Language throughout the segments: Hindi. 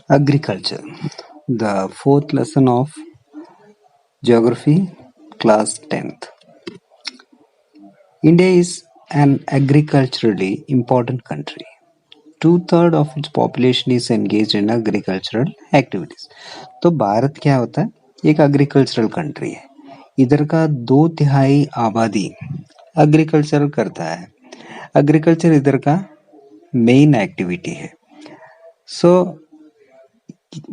Agriculture, the fourth lesson of Geography, class 10th. India is an agriculturally important country. Two-thirds of its population is engaged in agricultural activities. तो भारत क्या होता है? एक एग्रीकल्चरल कंट्री है. इधर का 2/3 आबादी एग्रीकल्चर करता है. एग्रीकल्चर इधर का मेन एक्टिविटी है. सो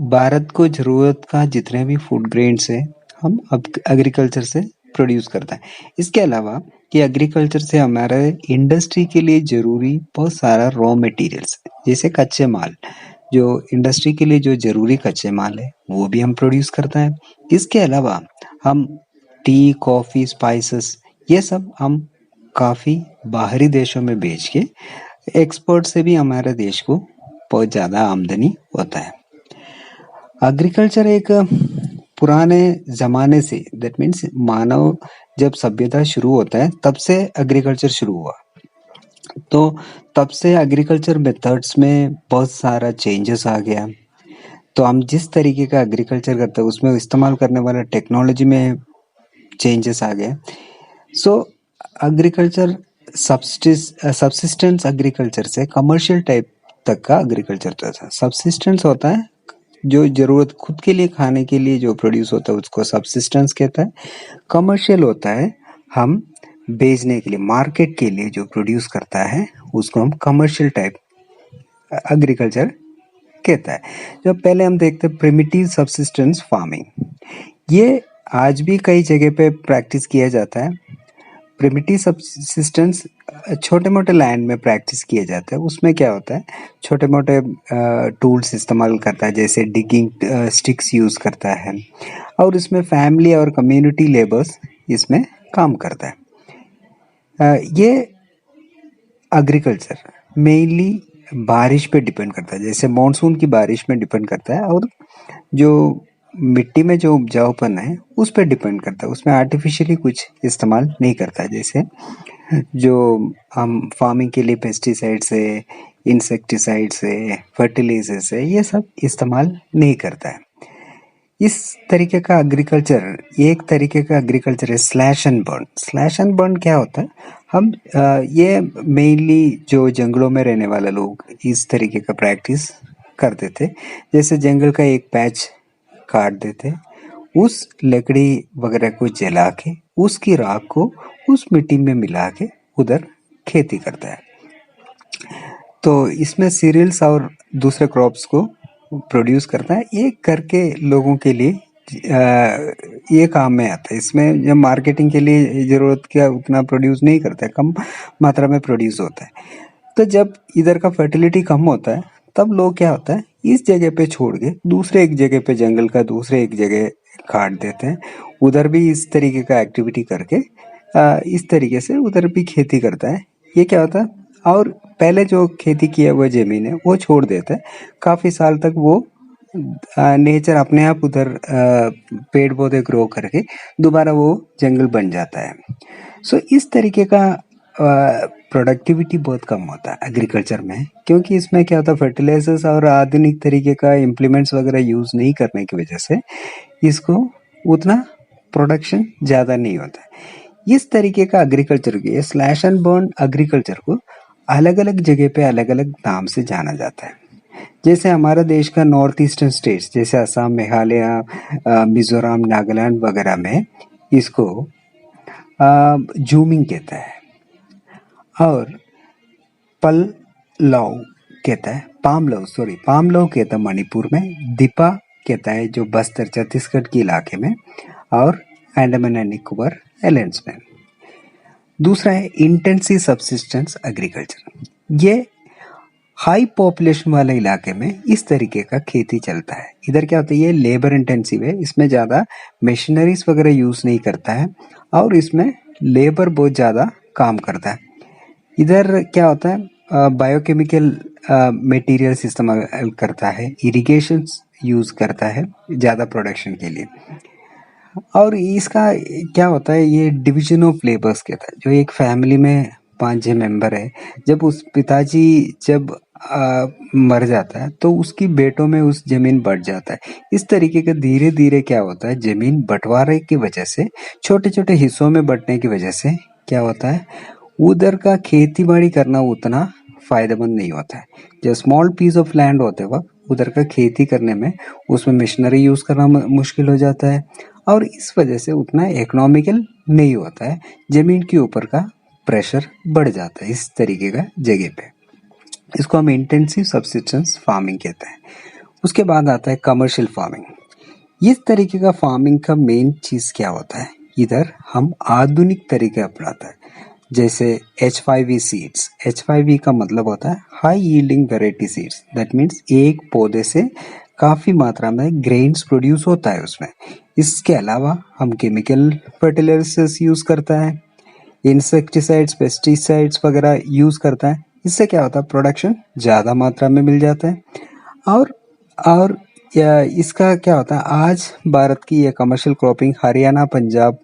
भारत को जरूरत का जितने भी फूड ग्रेन्स है हम अब एग्रीकल्चर से प्रोड्यूस करता है. इसके अलावा कि एग्रीकल्चर से हमारे इंडस्ट्री के लिए जरूरी बहुत सारा रॉ मटेरियल्स जैसे कच्चे माल, जो इंडस्ट्री के लिए जो जरूरी कच्चे माल है वो भी हम प्रोड्यूस करता है. इसके अलावा हम टी, कॉफी, स्पाइसेस ये सब हम काफी बाहरी देशों में बेच के एक्सपोर्ट से भी हमारे देश को बहुत ज्यादा आमदनी होता है. एग्रीकल्चर एक पुराने जमाने से, दैट मीन्स मानव जब सभ्यता शुरू होता है तब से एग्रीकल्चर शुरू हुआ. तो तब से एग्रीकल्चर मेथड्स में बहुत सारा चेंजेस आ गया. तो हम जिस तरीके का एग्रीकल्चर करते हैं उसमें इस्तेमाल करने वाला टेक्नोलॉजी में चेंजेस आ गए. सो एग्रीकल्चर सबसिस्टेंस एग्रीकल्चर से कमर्शियल टाइप तक का एग्रीकल्चर होता है. सबसिस्टेंस होता है जो जरूरत खुद के लिए खाने के लिए जो प्रोड्यूस होता है उसको सबसिस्टेंस कहता है. कमर्शियल होता है हम बेचने के लिए, मार्केट के लिए जो प्रोड्यूस करता है उसको हम कमर्शियल टाइप एग्रीकल्चर कहता है. जब पहले हम देखते हैं प्रिमिटिव सबसिस्टेंस फार्मिंग, ये आज भी कई जगह पे प्रैक्टिस किया जाता है. प्रिमिटिव सबसिस्टेंस छोटे मोटे लैंड में प्रैक्टिस किया जाता है. उसमें क्या होता है, छोटे मोटे टूल्स इस्तेमाल करता है जैसे डिगिंग स्टिक्स यूज करता है और इसमें फैमिली और कम्युनिटी लेबर्स इसमें काम करता है. ये एग्रीकल्चर मेनली बारिश पे डिपेंड करता है, जैसे मॉनसून की बारिश में डिपेंड करता है और जो मिट्टी में जो उपजाऊपन है उस पर डिपेंड करता है. उसमें आर्टिफिशियली कुछ इस्तेमाल नहीं करता है, जैसे जो हम फार्मिंग के लिए पेस्टिसाइड्स है, इंसेक्टिसाइड्स है, फर्टिलाइजर्स है, ये सब इस्तेमाल नहीं करता है. इस तरीके का एग्रीकल्चर, एक तरीके का एग्रीकल्चर है slash and burn. Slash and burn क्या होता है, हम ये मेनली जो जंगलों में रहने वाले लोग इस तरीके का प्रैक्टिस करते थे. जैसे जंगल का एक पैच काट देते, उस लकड़ी वगैरह को जला के उसकी राख को उस मिट्टी में मिला के उधर खेती करता है. तो इसमें सीरियल्स और दूसरे क्रॉप्स को प्रोड्यूस करता है. ये करके लोगों के लिए ये काम में आता है. इसमें जब मार्केटिंग के लिए जरूरत का उतना प्रोड्यूस नहीं करता है, कम मात्रा में प्रोड्यूस होता है. तो जब इधर का फर्टिलिटी कम होता है तब लोग क्या होता है इस जगह पे छोड़ के दूसरे एक जगह पे जंगल का दूसरे एक जगह काट देते हैं. उधर भी इस तरीके का एक्टिविटी करके इस तरीके से उधर भी खेती करता है. ये क्या होता है, और पहले जो खेती किया हुआ जमीन है वो छोड़ देता है. काफी साल तक वो नेचर अपने आप उधर पेड़ पौधे ग्रो करके दोबारा वो जंगल बन जाता है. सो इस तरीके का प्रोडक्टिविटी बहुत कम होता है एग्रीकल्चर में, क्योंकि इसमें क्या होता है फर्टिलाइजर्स और आधुनिक तरीके का इम्प्लीमेंट्स वगैरह यूज नहीं करने की वजह से इसको उतना प्रोडक्शन ज़्यादा नहीं होता है. इस तरीके का agriculture K slash and burn agriculture को अलग अलग जगह पे अलग अलग नाम से जाना जाता है. जैसे हमारा देश का नॉर्थ ईस्टर्न स्टेट्स जैसे असम, मेघालय, मिजोरम, नागालैंड वगैरह में इसको जूमिंग कहता है और पललव कहता है, पामलव कहता है मणिपुर में, दीपा कहता है जो बस्तर छत्तीसगढ़ के इलाके में और अंडमान एंड निकोबार आइलैंड्स में. दूसरा है इंटेंसिव सब्सिस्टेंस एग्रीकल्चर. ये हाई पॉपुलेशन वाले इलाके में इस तरीके का खेती चलता है. इधर क्या होता है, ये लेबर इंटेंसिव है, इसमें ज़्यादा मशीनरीज वगैरह यूज़ नहीं करता है और इसमें लेबर बहुत ज़्यादा काम करता है. इधर क्या होता है बायोकेमिकल मटेरियल्स इस्तेमाल करता है, इरिगेशन यूज़ करता है ज़्यादा प्रोडक्शन के लिए. और इसका क्या होता है, ये डिवीजन ऑफ लेबर्स कहता है. जो एक फैमिली में 5-6 मेंबर है, जब उस पिताजी जब मर जाता है तो उसकी बेटों में उस जमीन बट जाता है। इस तरीके का धीरे धीरे क्या होता है, जमीन बंटवारे की वजह से, छोटे छोटे हिस्सों में बंटने की वजह से क्या होता है, उधर का खेती बाड़ी करना उतना फायदेमंद नहीं होता है। जो स्मॉल पीस ऑफ लैंड होते वक्त उधर का खेती करने में उसमें मशीनरी यूज करना मुश्किल हो जाता है और इस वजह से उतना इकोनॉमिकल नहीं होता है। जमीन के ऊपर का प्रेशर बढ़ जाता है इस तरीके का जगह पे। इसको हम इंटेंसिव सब्सिस्टेंस फार्मिंग कहते हैं। उसके बाद आता है कमर्शियल फार्मिंग। इस तरीके का फार्मिंग का मेन चीज क्या होता है, इधर हम आधुनिक तरीके अपनाते हैं। जैसे H5V सीड्स। H5V का मतलब होता है high yielding variety seeds. That means एक पौधे से काफी मात्रा में ग्रेन्स प्रोड्यूस होता है उसमें। इसके अलावा हम केमिकल फर्टिलाइजर्स यूज करता है, इंसेक्टिसाइड्स, पेस्टिसाइड्स वगैरह यूज करता है। इससे क्या होता है, प्रोडक्शन ज़्यादा मात्रा में मिल जाता है। और इसका क्या होता है, आज भारत की ये कमर्शियल क्रॉपिंग हरियाणा, पंजाब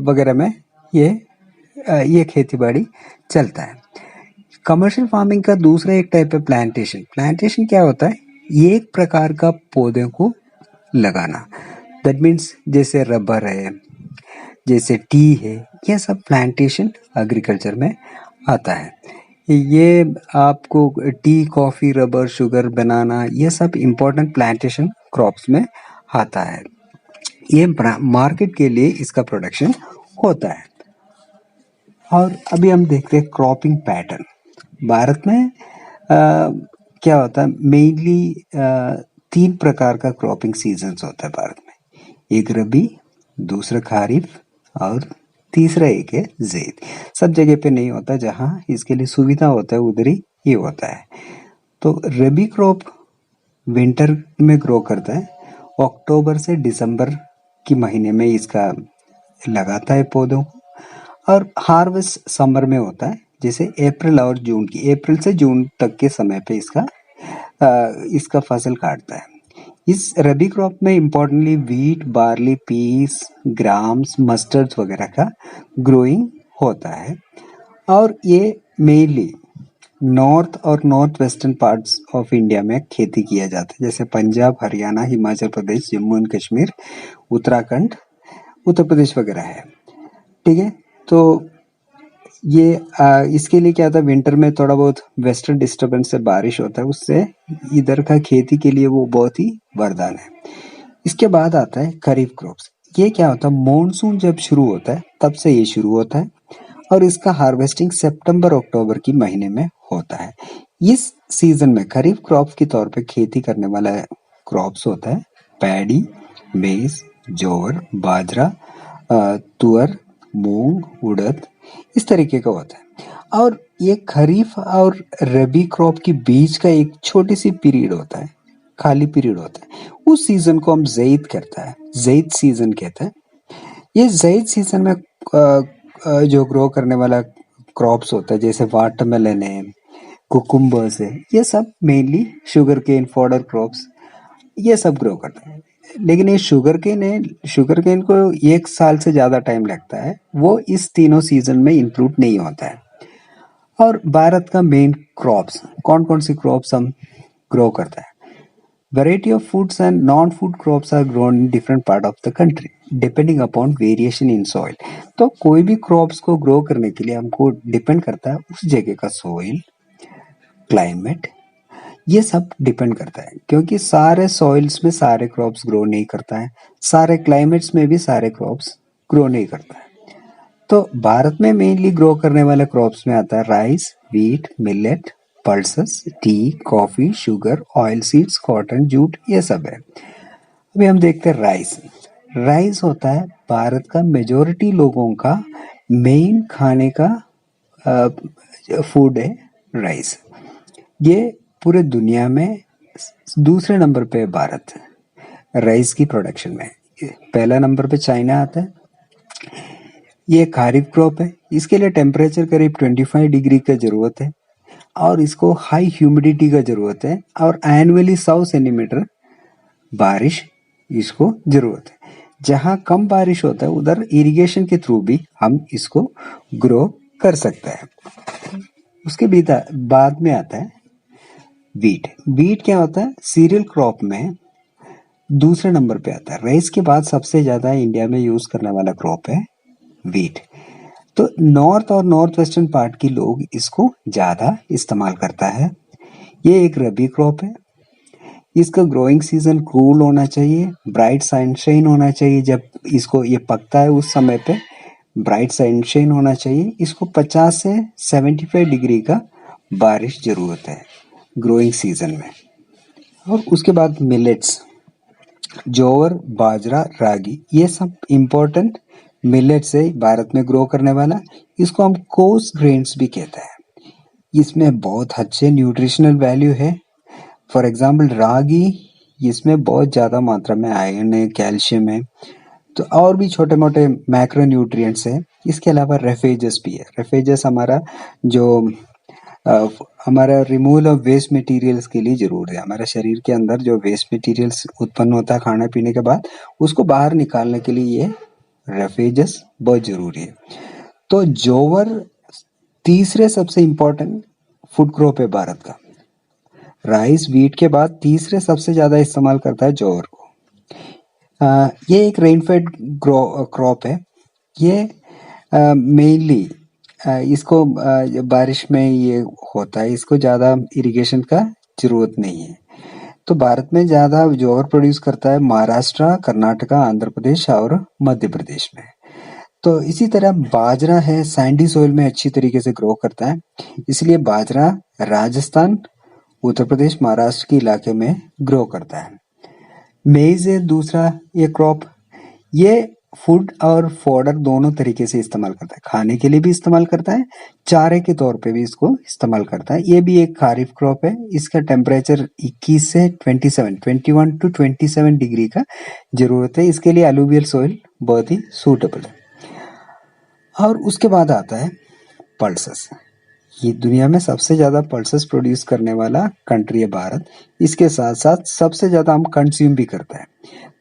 वगैरह में ये खेती बाड़ी चलता है। कमर्शियल फार्मिंग का दूसरा एक टाइप है प्लांटेशन। प्लांटेशन क्या होता है, एक प्रकार का पौधे को लगाना। दैट मीन्स जैसे रबर है, जैसे टी है, यह सब प्लांटेशन एग्रीकल्चर में आता है। ये आपको टी, कॉफ़ी, रबर, शुगर, बनाना, ये सब इम्पोर्टेंट प्लांटेशन क्रॉप्स में आता है। ये मार्केट के लिए इसका प्रोडक्शन होता है। और अभी हम देखते हैं क्रॉपिंग पैटर्न। भारत में क्या होता है, मेनली 3 प्रकार का क्रॉपिंग सीजन्स होता है भारत में। एक रबी, दूसरा खारिफ और तीसरा एक है ज़ैद। सब जगह पे नहीं होता, जहाँ इसके लिए सुविधा होता है उधर ही ये होता है। तो रबी क्रॉप विंटर में ग्रो करता है, अक्टूबर से दिसंबर की महीने में इसका लगाता है पौधों को, और हार्वेस्ट समर में होता है, जैसे अप्रैल और जून की, अप्रैल से जून तक के समय पे इसका फसल काटता है। इस रबी क्रॉप में importantly wheat, barley, peas, grams, mustards वगैरह का ग्रोइंग होता है। और ये मेनली नॉर्थ और north western parts of India में खेती किया जाता है, जैसे पंजाब, हरियाणा, हिमाचल प्रदेश, जम्मू एंड कश्मीर, उत्तराखंड, उत्तर प्रदेश वगैरह है। ठीक है, तो ये इसके लिए क्या होता है, विंटर में थोड़ा बहुत वेस्टर्न डिस्टर्बेंस से बारिश होता है, उससे इधर का खेती के लिए वो बहुत ही वरदान है। इसके बाद आता है खरीफ क्रॉप्स। ये क्या होता है, मॉनसून जब शुरू होता है तब से ये शुरू होता है और इसका हार्वेस्टिंग सितंबर अक्टूबर की महीने में होता है। इस सीजन में खरीफ क्रॉप्स के तौर पे खेती करने वाला क्रॉप्स होता है पैडी, मेज, ज्वार, बाजरा, तुअर, मूंग, उड़द, इस तरीके का होता है। और ये खरीफ और रबी क्रॉप के बीच का एक छोटी सी पीरियड होता है, खाली पीरियड होता है। उस सीजन को हम ज़ैद करता है, ज़ैद सीजन कहते हैं। ये ज़ैद सीजन में जो ग्रो करने वाला क्रॉप्स होता है, जैसे वाटरमेलन है, कुकुम्बर्स है, ये सब mainly sugar cane, fodder crops, ये सब ग्रो करते हैं। लेकिन ये शुगर केन को 1 साल से ज़्यादा टाइम लगता है, वो इस तीनों सीजन में इंक्लूड नहीं होता है। और भारत का मेन क्रॉप्स कौन कौन सी क्रॉप्स हम ग्रो करता है, Variety of foods and non-food crops are grown in different part of the country, depending upon variation in soil. तो कोई भी क्रॉप्स को ग्रो करने के लिए हमको डिपेंड करता है उस जगह का सोइल, क्लाइमेट, ये सब डिपेंड करता है, क्योंकि सारे सॉइल्स में सारे क्रॉप्स ग्रो नहीं करता है, सारे क्लाइमेट्स में भी सारे क्रॉप्स ग्रो नहीं करता है। तो भारत में मेनली ग्रो करने वाले क्रॉप्स में आता है rice, wheat, millet, pulses, T, coffee, sugar, oil seeds, cotton, jute, ये सब है। अभी हम देखते हैं राइस। राइस होता है भारत का मेजोरिटी लोगों का मेन खाने का फूड है राइस। ये पूरे दुनिया में दूसरे नंबर पे है भारत राइस की प्रोडक्शन में। पहला नंबर पे चाइना आता है। ये खारिफ क्रॉप है, इसके लिए टेम्परेचर करीब 25 डिग्री का जरूरत है और इसको हाई ह्यूमिडिटी का जरूरत है और एनुअली 100 सेंटीमीटर बारिश इसको जरूरत है। जहाँ कम बारिश होता है उधर इरिगेशन के थ्रू भी हम इसको ग्रो कर सकते हैं। उसके बाद में आता है वीट। वीट क्या होता है? सीरियल क्रॉप में दूसरे नंबर पे आता है। राइस के बाद सबसे ज्यादा इंडिया में यूज करने वाला क्रॉप है वीट। तो नॉर्थ और नॉर्थ वेस्टर्न पार्ट के लोग इसको ज्यादा इस्तेमाल करता है। ये एक रबी क्रॉप है। इसका ग्रोइंग सीजन कूल होना चाहिए, ब्राइट सनशाइन होना चाहिए। जब इसको ये पकता है उस समय पे ब्राइट सनशाइन होना चाहिए। इसको 50 से 75 डिग्री का बारिश जरूरत है ग्रोइंग सीजन में। और उसके बाद मिलेट्स, ज्वार, बाजरा, रागी, ये सब इम्पोर्टेंट मिलेट्स है भारत में ग्रो करने वाला। इसको हम कोर्स ग्रेन्स भी कहते हैं। इसमें बहुत अच्छे न्यूट्रिशनल वैल्यू है। फॉर एग्जाम्पल रागी, इसमें बहुत ज़्यादा मात्रा में आयरन है, कैल्शियम है, तो और भी छोटे मोटे मैक्रो न्यूट्रिएंट्स है। इसके अलावा रेफेजस भी है। रेफेजस हमारा जो हमारा रिमूवल ऑफ वेस्ट मटेरियल्स के लिए जरूरी है। हमारे शरीर के अंदर जो वेस्ट मटेरियल्स उत्पन्न होता है खाने पीने के बाद, उसको बाहर निकालने के लिए ये रेफेजस बहुत जरूरी है। तो ज्वार तीसरे सबसे इम्पोर्टेंट फूड क्रॉप है भारत का। राइस वीट के बाद तीसरे सबसे ज्यादा इस्तेमाल करता है ज्वार को। ये एक रेनफेड क्रॉप है। ये मेनली इसको बारिश में ये होता है। इसको ज़्यादा इरिगेशन का जरूरत नहीं है। तो भारत में ज़्यादा ज्वार प्रोड्यूस करता है महाराष्ट्र, कर्नाटका, आंध्र प्रदेश और मध्य प्रदेश में। तो इसी तरह बाजरा है, सैंडी सोइल में अच्छी तरीके से ग्रो करता है, इसलिए बाजरा राजस्थान, उत्तर प्रदेश, महाराष्ट्र के इलाके में ग्रो करता है। मेज है दूसरा ये क्रॉप। ये फूड और फॉडर दोनों तरीके से इस्तेमाल करता है। खाने के लिए भी इस्तेमाल करता है, चारे के तौर पे भी इसको इस्तेमाल करता है। ये भी एक खारिफ क्रॉप है। इसका टेम्परेचर 21 से 21 टू 27 डिग्री का जरूरत है। इसके लिए अलूवियल सॉइल बहुत ही सूटेबल है। और उसके बाद आता है पल्सेस। ये दुनिया में सबसे ज्यादा पल्सेस प्रोड्यूस करने वाला कंट्री है भारत। इसके साथ साथ सबसे ज्यादा हम कंज्यूम भी करते हैं।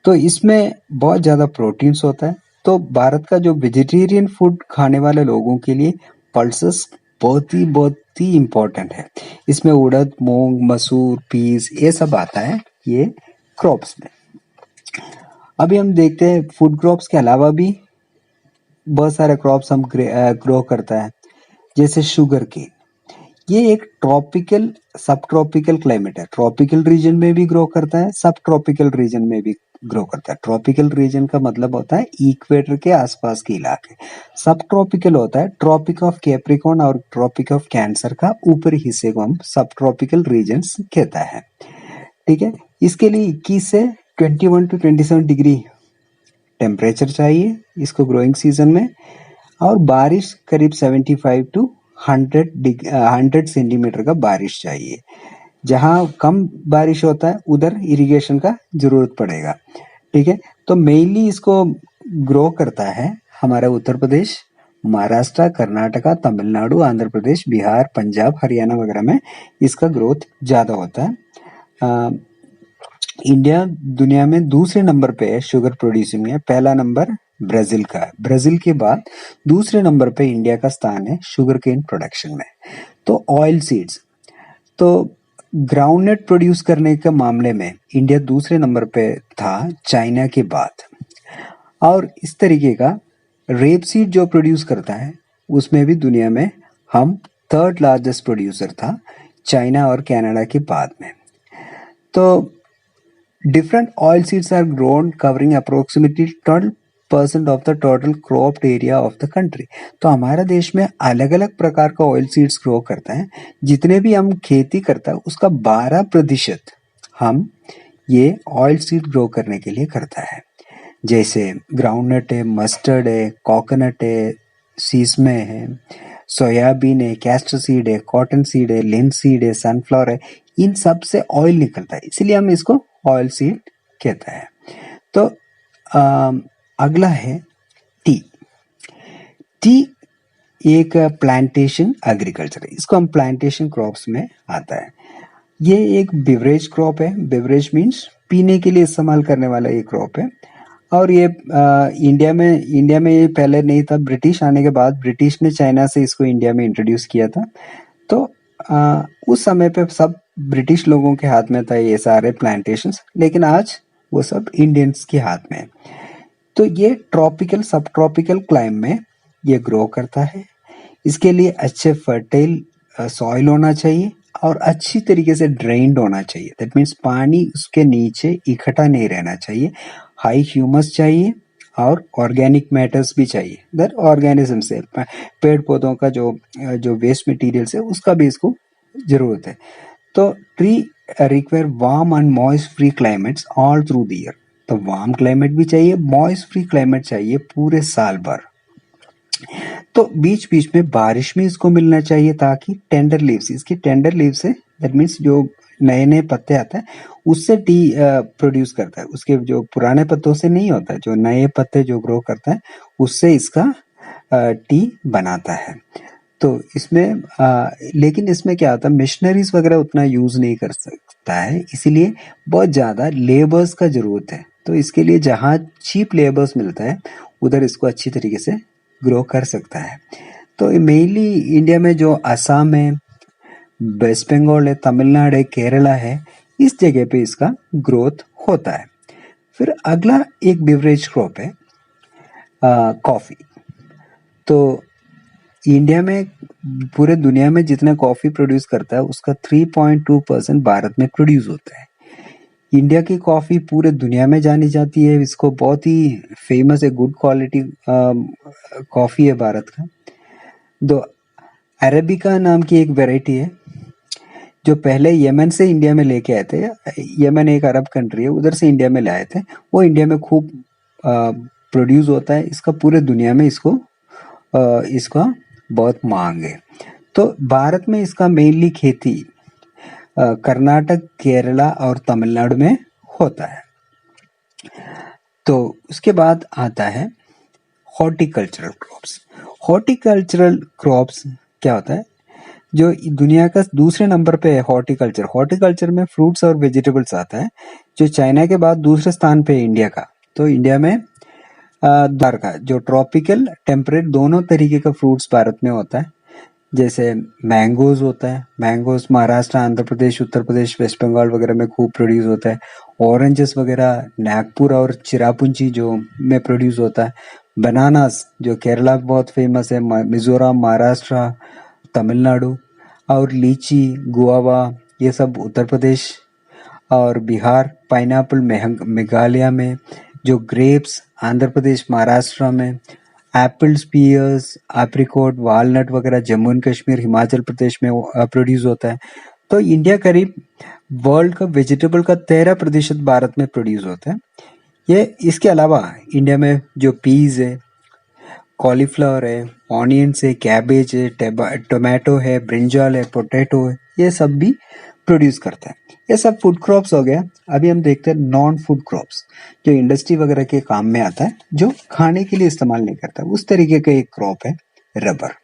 तो इसमें बहुत ज्यादा प्रोटीन्स होता है। तो भारत का जो वेजिटेरियन फूड खाने वाले लोगों के लिए पल्सेस बहुत ही इम्पोर्टेंट है। इसमें उड़द, मूंग, मसूर, पीस, ये सब आता है ये क्रॉप्स में। अभी हम देखते हैं फूड क्रॉप्स के अलावा भी बहुत सारे क्रॉप्स हम ग्रो करता है, जैसे शुगर केन। ये एक ट्रॉपिकल सब ट्रॉपिकल क्लाइमेट है। ट्रॉपिकल रीजन में भी ग्रो करता है, सब ट्रॉपिकल रीजन में भी ग्रो करता है। ट्रॉपिकल रीजन का मतलब होता है इक्वेटर के आसपास के इलाके। सब ट्रॉपिकल होता है ट्रॉपिक ऑफ कैप्रिकॉर्न और ट्रॉपिक ऑफ कैंसर का ऊपरी हिस्से को हम सब ट्रॉपिकल रीजन्स कहता है। ठीक है, इसके लिए 21 से 21 टू 27 डिग्री टेम्परेचर चाहिए इसको ग्रोइंग सीजन में। और बारिश करीब 75 टू 100 सेंटीमीटर का बारिश चाहिए। जहां कम बारिश होता है उधर इरिगेशन का जरूरत पड़ेगा। ठीक है, तो मेनली इसको ग्रो करता है हमारा उत्तर प्रदेश, महाराष्ट्र, कर्नाटका, तमिलनाडु, आंध्र प्रदेश, बिहार, पंजाब, हरियाणा वगैरह में इसका ग्रोथ ज्यादा होता है। इंडिया दुनिया में दूसरे नंबर पे है शुगर प्रोड्यूसिंग में। पहला नंबर ब्राजील का है। ब्राजील के बाद दूसरे नंबर पे इंडिया का स्थान है शुगर केन प्रोडक्शन में। तो ऑयल सीड्स, तो ग्राउंडनट प्रोड्यूस करने के मामले में इंडिया दूसरे नंबर पे था चाइना के बाद। और इस तरीके का रेप सीड जो प्रोड्यूस करता है उसमें भी दुनिया में हम थर्ड लार्जेस्ट प्रोड्यूसर था, चाइना और कनाडा के बाद में। तो different oil seeds are grown covering approximately 12% of the total cropped area of the country। तो हमारा देश में अलग अलग प्रकार का ऑयल सीड्स ग्रो करता है। जितने भी हम खेती करता है उसका 12% हम ये ऑयल सीड ग्रो करने के लिए करता है। जैसे ग्राउंडनट है, मस्टर्ड है, कोकोनट है, सीसमे है, सोयाबीन है, कैस्टर सीड है, कॉटन सीड है, लिनसीड है, सनफ्लावर है। इन सब से ऑयल निकलता है, इसलिए हम इसको ऑयल सीड कहता है। तो अगला है टी। टी एक प्लांटेशन एग्रीकल्चर है। इसको हम प्लांटेशन क्रॉप्स में आता है। ये एक बिवरेज क्रॉप है। बिवरेज मीन्स पीने के लिए इस्तेमाल करने वाला ये क्रॉप है। और ये इंडिया में ये पहले नहीं था। ब्रिटिश आने के बाद ब्रिटिश ने चाइना से इसको इंडिया में इंट्रोड्यूस किया था। तो उस समय पे सब ब्रिटिश लोगों के हाथ में था ये सारे प्लांटेशंस, लेकिन आज वो सब इंडियंस के हाथ में है। तो ये ट्रॉपिकल सब ट्रॉपिकल क्लाइम में ये ग्रो करता है। इसके लिए अच्छे फर्टाइल सॉइल होना चाहिए और अच्छी तरीके से ड्रेन्ड होना चाहिए। दैट मीन्स पानी उसके नीचे इकट्ठा नहीं रहना चाहिए। हाई ह्यूमस चाहिए और ऑर्गेनिक मैटर्स भी चाहिए। दैट ऑर्गेनिज्म से पेड़ पौधों का जो वेस्ट मटेरियल्स है उसका भी इसको जरूरत है। तो tree require warm and moist free climates all through the year. तो वार्म क्लाइमेट भी चाहिए, मॉइस्ट फ्री क्लाइमेट चाहिए पूरे साल भर। तो बीच बीच में बारिश में इसको मिलना चाहिए ताकि टेंडर लीव्स, इसकी tender leave say that means जो नए नए पत्ते आते हैं उससे टी प्रोड्यूस करता है। उसके जो पुराने पत्तों से नहीं होता है, जो नए पत्ते जो ग्रो करता है उससे इसका टी बनाता है। तो इसमें लेकिन इसमें क्या होता है, मिशनरीज वगैरह उतना यूज नहीं कर सकता है, इसीलिए बहुत ज्यादा लेबर्स का जरूरत है। तो इसके लिए जहाँ चीप लेबर्स मिलता है उधर इसको अच्छी तरीके से ग्रो कर सकता है। तो मेनली इंडिया में जो असम है, वेस्ट बंगाल है, तमिलनाडु है, केरला है, इस जगह पे इसका ग्रोथ होता है। फिर अगला एक बिवरेज क्रॉप है कॉफी। तो इंडिया में पूरे दुनिया में जितना कॉफी प्रोड्यूस करता है उसका 3.2% भारत में प्रोड्यूस होता है। इंडिया की कॉफी पूरे दुनिया में जानी जाती है। इसको बहुत ही फेमस है, गुड क्वालिटी कॉफी है भारत का। दो अरेबिका नाम की एक वैरायटी है जो पहले यमन से इंडिया में लेके आए थे। यमन एक अरब कंट्री है, उधर से इंडिया में लाए थे। वो इंडिया में खूब प्रोड्यूस होता है। इसका पूरे दुनिया में इसका बहुत मांग है। तो भारत में इसका मेनली खेती कर्नाटक, केरला और तमिलनाडु में होता है। तो उसके बाद आता है हॉर्टिकल्चरल क्रॉप्स। हॉर्टिकल्चरल क्रॉप्स क्या होता है, जो दुनिया का दूसरे नंबर पे है हॉर्टिकल्चर। हॉर्टिकल्चर में फ्रूट्स और वेजिटेबल्स आता है, जो चाइना के बाद दूसरे स्थान पे है इंडिया का। तो इंडिया में दार का जो ट्रॉपिकल टेम्परेट दोनों तरीके का फ्रूट्स भारत में होता है। जैसे मैंगोज होता है, मैंगोज महाराष्ट्र, आंध्र प्रदेश, उत्तर प्रदेश, वेस्ट बंगाल वगैरह में खूब प्रोड्यूस होता है। ऑरेंजेस वगैरह नागपुर और चिरापुंजी जो में प्रोड्यूस होता है। बनानास जो केरला में बहुत फेमस है, मिजोरम, महाराष्ट्र, तमिलनाडु। और लीची, गुआवा ये सब उत्तर प्रदेश और बिहार। पाइनएप्पल मेघालय में। जो ग्रेप्स आंध्र प्रदेश, महाराष्ट्र में। एप्पल्स, पियर्स, एप्रिकॉट, वालनट वगैरह जम्मू एंड कश्मीर, हिमाचल प्रदेश में प्रोड्यूस होता है। तो इंडिया करीब वर्ल्ड का वेजिटेबल का 13% भारत में प्रोड्यूस होता है। ये इसके अलावा इंडिया में जो पीज है, कॉलीफ्लावर है, ऑनियंस है, कैबेज है, टोमेटो है, ब्रिंजल है, पोटैटो है, ये सब भी प्रोड्यूस करता है। ये सब फूड क्रॉप्स हो गया। अभी हम देखते हैं नॉन फूड क्रॉप्स, जो इंडस्ट्री वगैरह के काम में आता है, जो खाने के लिए इस्तेमाल नहीं करता। उस तरीके का एक क्रॉप है रबर।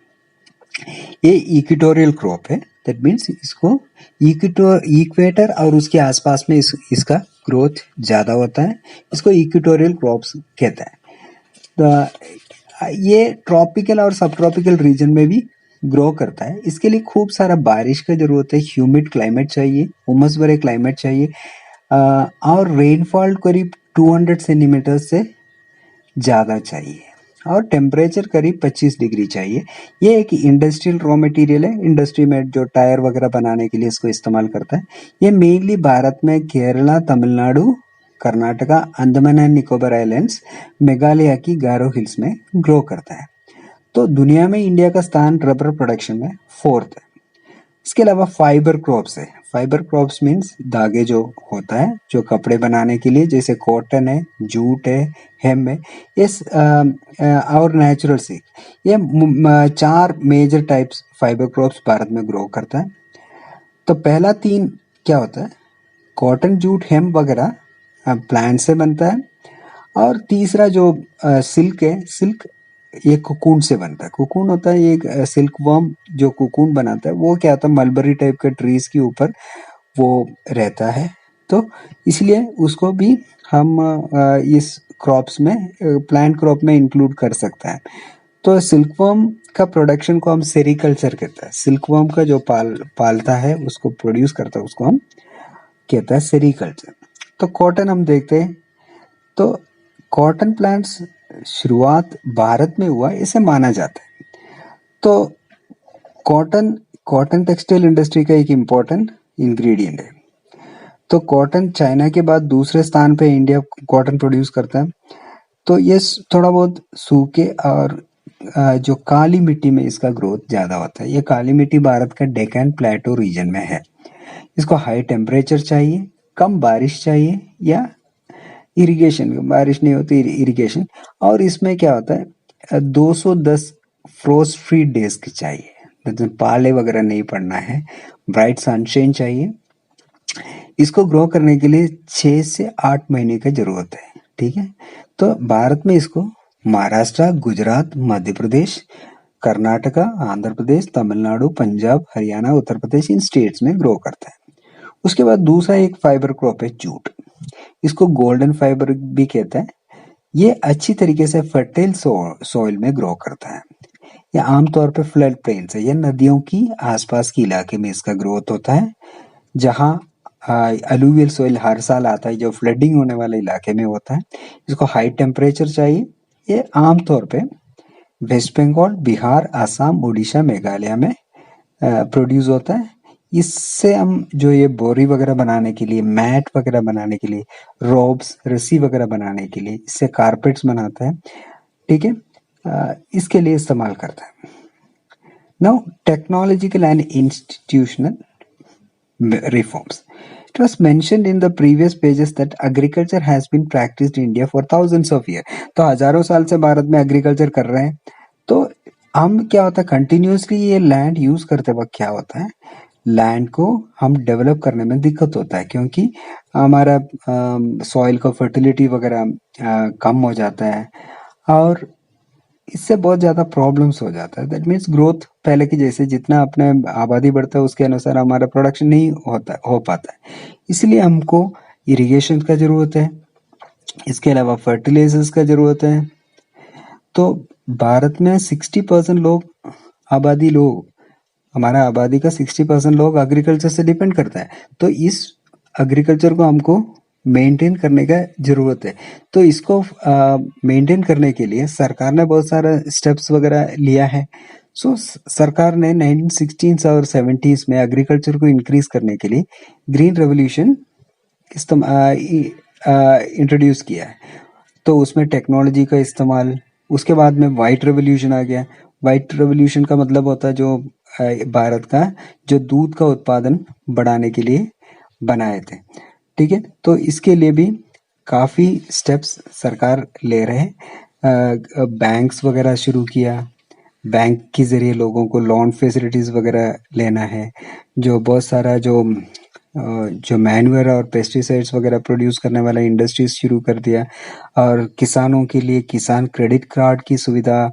ये इक्वेटोरियल क्रॉप है। दैट मीन्स इसको इक्वेटर और उसके आसपास में इसका ग्रोथ ज्यादा होता है। इसको इक्वेटोरियल क्रॉप्स कहता है। तो ये ट्रॉपिकल और सब ट्रॉपिकल रीजन में भी ग्रो करता है। इसके लिए खूब सारा बारिश का जरूरत है, ह्यूमिड क्लाइमेट चाहिए, उमस भरे क्लाइमेट चाहिए, और रेनफॉल करीब 200 सेंटीमीटर से ज़्यादा चाहिए, और टेम्परेचर करीब 25 डिग्री चाहिए। ये एक इंडस्ट्रियल रॉ मटेरियल है। इंडस्ट्री में जो टायर वगैरह बनाने के लिए इसको इस्तेमाल करता है। ये मेनली भारत में केरला, तमिलनाडु, कर्नाटका, अंडमान एंड निकोबार आइलैंड्स, मेघालय की गारो हिल्स में ग्रो करता है। तो दुनिया में इंडिया का स्थान रबर प्रोडक्शन में 4th है। इसके अलावा फाइबर क्रॉप्स है। फाइबर क्रॉप्स मीन्स धागे जो होता है, जो कपड़े बनाने के लिए, जैसे कॉटन है, जूट है, हेम है, इस और नेचुरल सिल्क। ये 4 major types fibre crops Bharat में ग्रो करता है। तो पहला 3 क्या होता है, कॉटन, जूट, हेम वगैरह प्लांट से बनता है। और तीसरा जो सिल्क है, सिल्क ये कुकून से बनता है। कुकून होता है एक सिल्क वर्म जो कुकून बनाता है, वो क्या होता है, मलबरी टाइप के ट्रीज के ऊपर वो रहता है। तो इसलिए उसको भी हम इस क्रॉप्स में, प्लांट क्रॉप में इंक्लूड कर सकते हैं। तो सिल्कवर्म का प्रोडक्शन को हम सेरिकल्चर कहते हैं। सिल्कवर्म का जो पालता है, उसको प्रोड्यूस करता है, उसको हम कहता है सेरिकल्चर। तो कॉटन हम देखते हैं, तो कॉटन प्लांट्स शुरुआत भारत में हुआ इसे माना जाता है। तो कॉटन कॉटन टेक्सटाइल इंडस्ट्री का एक इम्पोर्टेंट इंग्रेडिएंट है। तो कॉटन चाइना के बाद दूसरे स्थान पे इंडिया कॉटन प्रोड्यूस करता है। तो ये थोड़ा बहुत सूखे और जो काली मिट्टी में इसका ग्रोथ ज़्यादा होता है। ये काली मिट्टी भारत का डेक्कन प्लेटो रीजन में है। इसको हाई टेम्परेचर चाहिए, कम बारिश चाहिए, या इरिगेशन, बारिश नहीं होती इरिगेशन, और इसमें क्या होता है 210 फ्रोस्ट फ्री डेज की चाहिए, मतलब पाले वगैरह नहीं पड़ना है, ब्राइट सनशाइन चाहिए। इसको ग्रो करने के लिए 6 से 8 महीने की जरूरत है। ठीक है, तो भारत में इसको महाराष्ट्र, गुजरात, मध्य प्रदेश, कर्नाटका, आंध्र प्रदेश, तमिलनाडु, पंजाब, हरियाणा, उत्तर प्रदेश, इन स्टेट्स में ग्रो करता है। उसके बाद दूसरा एक फाइबर क्रॉप है जूट। इसको गोल्डन फाइबर भी कहते हैं। ये अच्छी तरीके से फर्टाइल सॉइल में ग्रो करता है। यह आमतौर पे फ्लड प्लेन से या नदियों की आसपास के इलाके में इसका ग्रोथ होता है, जहाँ अलूवियल सॉइल हर साल आता है, जो फ्लडिंग होने वाले इलाके में होता है। इसको हाई टेम्परेचर चाहिए। ये आमतौर पे वेस्ट बंगाल, बिहार, आसाम, उड़ीसा, मेघालय में प्रोड्यूस होता है। इससे हम जो ये बोरी वगैरह बनाने के लिए, मैट वगैरह बनाने के लिए, रोब्स, रस्सी वगैरह बनाने के लिए, इससे कारपेट्स बनाता है। ठीक है, इसके लिए इस्तेमाल करता है। Now technological and institutional reforms. It was mentioned in the previous pages that agriculture has been practiced in India for thousands of years. तो हजारों साल से भारत में एग्रीकल्चर कर रहे हैं। तो हम क्या होता है, कंटिन्यूसली ये लैंड यूज करते वक्त क्या होता है, लैंड को हम डेवलप करने में दिक्कत होता है, क्योंकि हमारा सॉइल का फर्टिलिटी वगैरह कम हो जाता है, और इससे बहुत ज़्यादा प्रॉब्लम्स हो जाता है। दैट मीन्स ग्रोथ पहले की जैसे, जितना अपने आबादी बढ़ता है उसके अनुसार हमारा प्रोडक्शन नहीं हो पाता है। इसलिए हमको इरिगेशन का ज़रूरत है, इसके अलावा फर्टिलाइजर्स का ज़रूरत है। तो भारत में 60% हमारा आबादी का 60% लोग एग्रीकल्चर से डिपेंड करता है। तो इस एग्रीकल्चर को हमको मेंटेन करने का जरूरत है। तो इसको मेंटेन करने के लिए सरकार ने बहुत सारा स्टेप्स वगैरह लिया है। सो सरकार ने 1960s और 70s में एग्रीकल्चर को इंक्रीज करने के लिए ग्रीन रेवोल्यूशन इंट्रोड्यूस किया है। तो उसमें टेक्नोलॉजी का इस्तेमाल, उसके बाद में वाइट रेवोल्यूशन आ गया। वाइट रेवोल्यूशन का मतलब होता है जो भारत का जो दूध का उत्पादन बढ़ाने के लिए बनाए थे। ठीक है, तो इसके लिए भी काफ़ी स्टेप्स सरकार ले रहे हैं। बैंक्स वगैरह शुरू किया, बैंक के ज़रिए लोगों को लोन फैसिलिटीज़ वगैरह लेना है। जो बहुत सारा जो मैन्यूअर और पेस्टिसाइड्स वगैरह प्रोड्यूस करने वाला इंडस्ट्रीज शुरू कर दिया, और किसानों के लिए किसान क्रेडिट कार्ड की सुविधा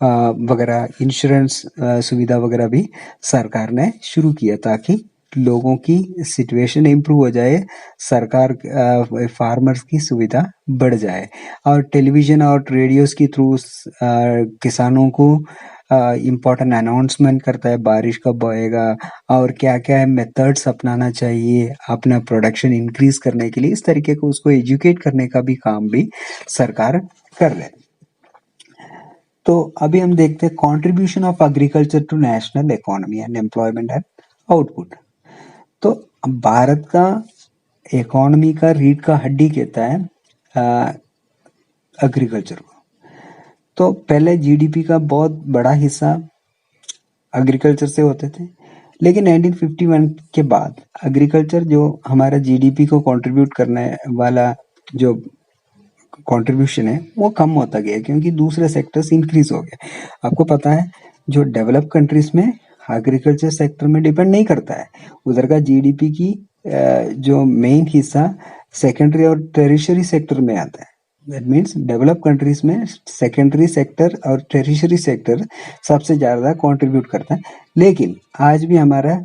वगैरह, इंश्योरेंस सुविधा वगैरह भी सरकार ने शुरू किया, ताकि लोगों की सिचुएशन इम्प्रूव हो जाए, सरकार फार्मर्स की सुविधा बढ़ जाए। और टेलीविज़न और रेडियोस के थ्रू किसानों को इम्पोर्टेंट अनाउंसमेंट करता है, बारिश कब होएगा और क्या क्या मेथड्स अपनाना चाहिए अपना प्रोडक्शन इंक्रीज करने के लिए। इस तरीके को उसको एजुकेट करने का भी काम भी सरकार कर रहे हैं। तो अभी हम देखते हैं contribution of agriculture to national economy and employment and output. तो भारत का इकोनॉमी का रीढ़ का हड्डी कहता है एग्रीकल्चर को। तो पहले जीडीपी का बहुत बड़ा हिस्सा एग्रीकल्चर से होते थे, लेकिन 1951 के बाद एग्रीकल्चर जो हमारा जीडीपी को कंट्रीब्यूट करने वाला जो कंट्रीब्यूशन है वो कम होता गया, क्योंकि दूसरे सेक्टर्स इंक्रीज हो गए। आपको पता है जो डेवलप कंट्रीज में एग्रीकल्चर सेक्टर में डिपेंड नहीं करता है, उधर का जीडीपी की जो मेन हिस्सा सेकेंडरी और टेरिशरी सेक्टर में आता है। दैट मीन्स डेवलप कंट्रीज में सेकेंडरी सेक्टर और टेरिशरी सेक्टर सबसे ज़्यादा कंट्रीब्यूट करता है। लेकिन आज भी हमारा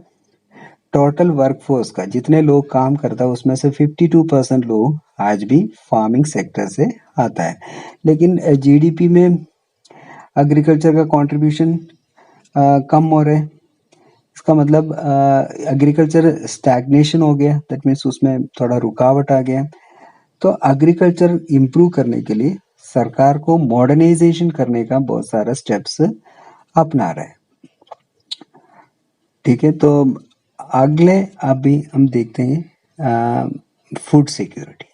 टोटल वर्कफोर्स का जितने लोग काम करता है उसमें से 52% लोग आज भी फार्मिंग सेक्टर से आता है। लेकिन जीडीपी में एग्रीकल्चर का कंट्रीब्यूशन कम हो रहा है। इसका मतलब एग्रीकल्चर स्टैग्नेशन हो गया, दैट मीन्स उसमें थोड़ा रुकावट आ गया। तो एग्रीकल्चर इम्प्रूव करने के लिए सरकार को मॉडर्नाइजेशन करने का बहुत सारा स्टेप्स अपना रहा है। ठीक है, तो अगले अभी हम देखते हैं फूड सिक्योरिटी।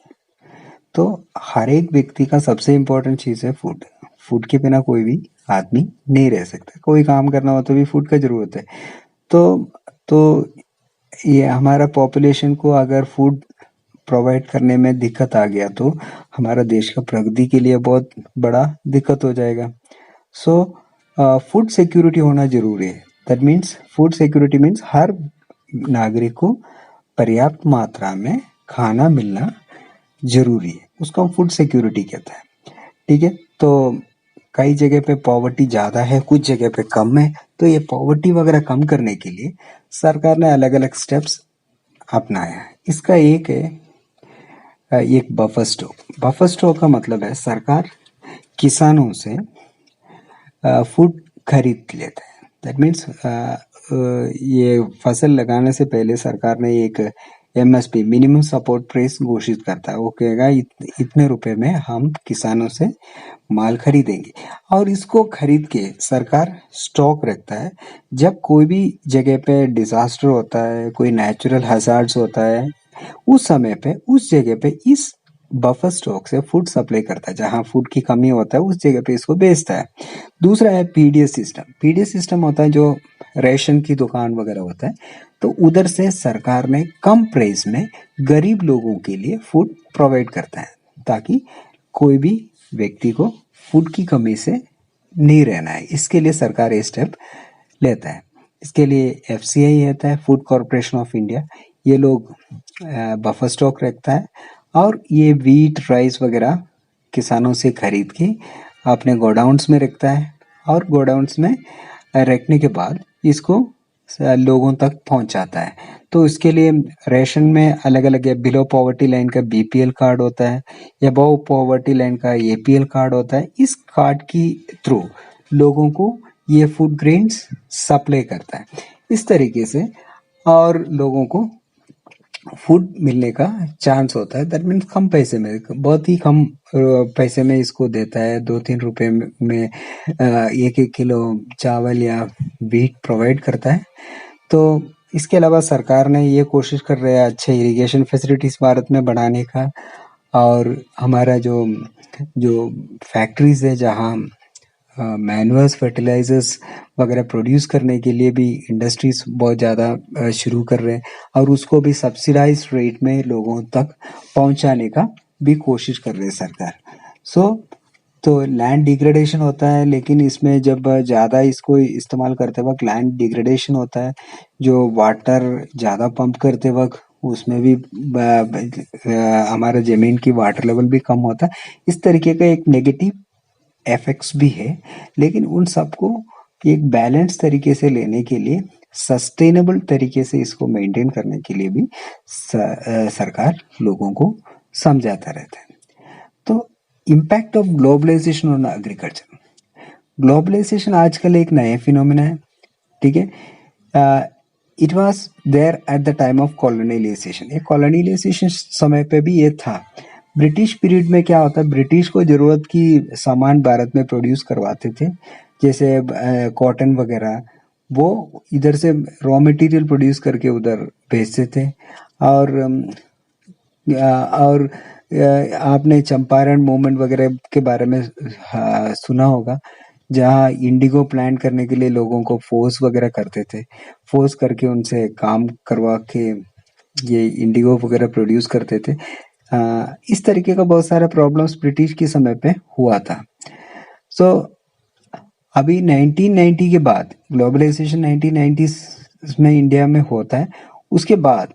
तो हर एक व्यक्ति का सबसे इम्पोर्टेंट चीज़ है फूड। फूड के बिना कोई भी आदमी नहीं रह सकता, कोई काम करना हो तो भी फूड का ज़रूरत है। तो ये हमारा पॉपुलेशन को अगर फूड प्रोवाइड करने में दिक्कत आ गया तो हमारा देश का प्रगति के लिए बहुत बड़ा दिक्कत हो जाएगा। सो फूड सिक्योरिटी होना जरूरी है। That means food security means हर नागरिक को पर्याप्त मात्रा में खाना मिलना जरूरी है, उसको हम फूड सिक्योरिटी कहते हैं। ठीक है, तो कई जगह पे पॉवर्टी ज़्यादा है, कुछ जगह पे कम है। तो ये पॉवर्टी वगैरह कम करने के लिए सरकार ने अलग अलग स्टेप्स अपनाया है। इसका एक है एक बफर स्टॉक। बफर स्टॉक का मतलब है सरकार किसानों से फूड खरीद लेता है। दैट मीन्स ये फसल लगाने से पहले सरकार ने एक MSP मिनिमम सपोर्ट प्राइस घोषित करता है। वो कहेगा इतने रुपए में हम किसानों से माल खरीदेंगे, और इसको खरीद के सरकार स्टॉक रखता है। जब कोई भी जगह पे डिजास्टर होता है, कोई नेचुरल हजार्ड्स होता है, उस समय पे उस जगह पे इस बफर स्टॉक से फूड सप्लाई करता है। जहाँ फूड की कमी होता है उस जगह पे इसको बेचता है। दूसरा है PDS सिस्टम। PDS सिस्टम होता है जो रेशन की दुकान वगैरह होता है, तो उधर से सरकार ने कम प्राइस में गरीब लोगों के लिए फूड प्रोवाइड करता है, ताकि कोई भी व्यक्ति को फूड की कमी से नहीं रहना है। इसके लिए सरकार ये स्टेप लेता है। इसके लिए FCI रहता है, फूड कॉरपोरेशन ऑफ इंडिया। ये लोग बफर स्टॉक रखता है, और ये वीट राइस वगैरह किसानों से खरीद के अपने गोडाउन्स में रखता है, और गोडाउन्स में रखने के बाद इसको लोगों तक पहुंचाता है। तो इसके लिए रेशन में अलग अलग है। बिलो पॉवर्टी लाइन का BPL कार्ड होता है, या अबव पॉवर्टी लाइन का APL कार्ड होता है। इस कार्ड की थ्रू लोगों को ये फूड ग्रेन्स सप्लाई करता है। इस तरीके से और लोगों को फूड मिलने का चांस होता है। दैट मीन्स कम पैसे में, बहुत ही कम पैसे में इसको देता है। 2-3 रुपए में 1-1 किलो चावल या वीट प्रोवाइड करता है। तो इसके अलावा सरकार ने ये कोशिश कर रहा है अच्छे इरिगेशन फैसिलिटीज भारत में बढ़ाने का, और हमारा जो जो फैक्ट्रीज है जहाँ मैनुअल्स फर्टिलाइजर्स वगैरह प्रोड्यूस करने के लिए भी इंडस्ट्रीज बहुत ज़्यादा शुरू कर रहे हैं, और उसको भी सब्सिडाइज रेट में लोगों तक पहुंचाने का भी कोशिश कर रही है सरकार। तो लैंड डिग्रेडेशन होता है, लेकिन इसमें जब ज़्यादा इसको इस्तेमाल करते वक्त लैंड डिग्रेडेशन होता है। जो वाटर ज़्यादा पंप करते वक्त उसमें भी हमारा ज़मीन की वाटर लेवल भी कम होता है। इस तरीके का एक नेगेटिव इफेक्ट्स भी है, लेकिन उन सबको एक बैलेंस तरीके से लेने के लिए, सस्टेनेबल तरीके से इसको मेंटेन करने के लिए भी सरकार लोगों को समझाता रहता है। तो impact of globalisation on agriculture. Globalisation आजकल एक नया फिनोमेना है। ठीक है, it was there at the time of colonialisation. ये कॉलोनियलाइजेशन समय पे भी ये था। ब्रिटिश पीरियड में क्या होता है, ब्रिटिश को जरूरत की सामान भारत में प्रोड्यूस करवाते थे, जैसे कॉटन वगैरह। वो इधर से रॉ मटेरियल प्रोड्यूस करके उधर भेजते थे। और आपने चंपारण मूवमेंट वगैरह के बारे में सुना होगा, जहाँ इंडिगो प्लांट करने के लिए लोगों को फोर्स वगैरह करते थे। फोर्स करके उनसे काम करवा के ये इंडिगो वगैरह प्रोड्यूस करते थे। इस तरीके का बहुत सारा प्रॉब्लम्स ब्रिटिश के समय पे हुआ था। सो अभी 1990 के बाद, ग्लोबलाइजेशन 1990 में इंडिया में होता है। उसके बाद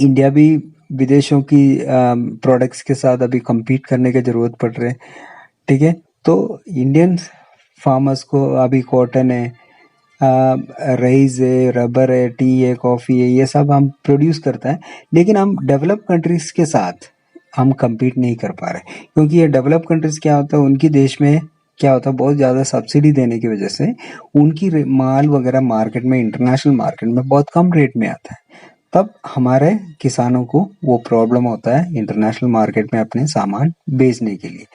इंडिया भी विदेशों की प्रोडक्ट्स के साथ अभी compete करने की जरूरत पड़ रही है। ठीक है, तो इंडियन फार्मर्स को अभी कॉटन है, राइस है, रबर है, टी है, कॉफ़ी है, ये सब हम प्रोड्यूस करता है। लेकिन हम डेवलप कंट्रीज के साथ हम compete नहीं कर पा रहे, क्योंकि ये डेवलप कंट्रीज क्या होता है, उनकी देश में क्या होता है, बहुत ज़्यादा सब्सिडी देने की वजह से उनकी माल वगैरह मार्केट में, इंटरनेशनल मार्केट में बहुत कम रेट में आता है। तब हमारे किसानों को वो प्रॉब्लम होता है इंटरनेशनल मार्केट में अपने सामान बेचने के लिए।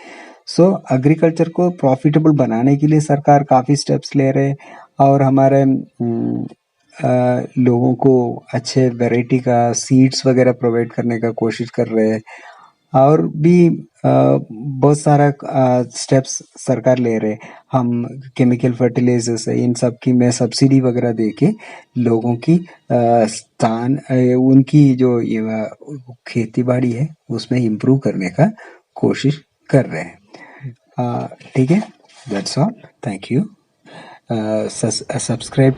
सो एग्रीकल्चर को प्रॉफिटेबल बनाने के लिए सरकार काफ़ी स्टेप्स ले रहे हैं, और हमारे लोगों को अच्छे वैरायटी का सीड्स वगैरह प्रोवाइड करने का कोशिश कर रहे हैं, और भी बहुत सारा स्टेप्स सरकार ले रहे हैं। हम केमिकल फर्टिलाइजर्स है, इन सब की में सब्सिडी वगैरह दे के लोगों की उनकी जो खेती बाड़ी है उसमें इम्प्रूव करने का कोशिश कर रहे हैं। ठीक है, that's all, thank you. Subscribe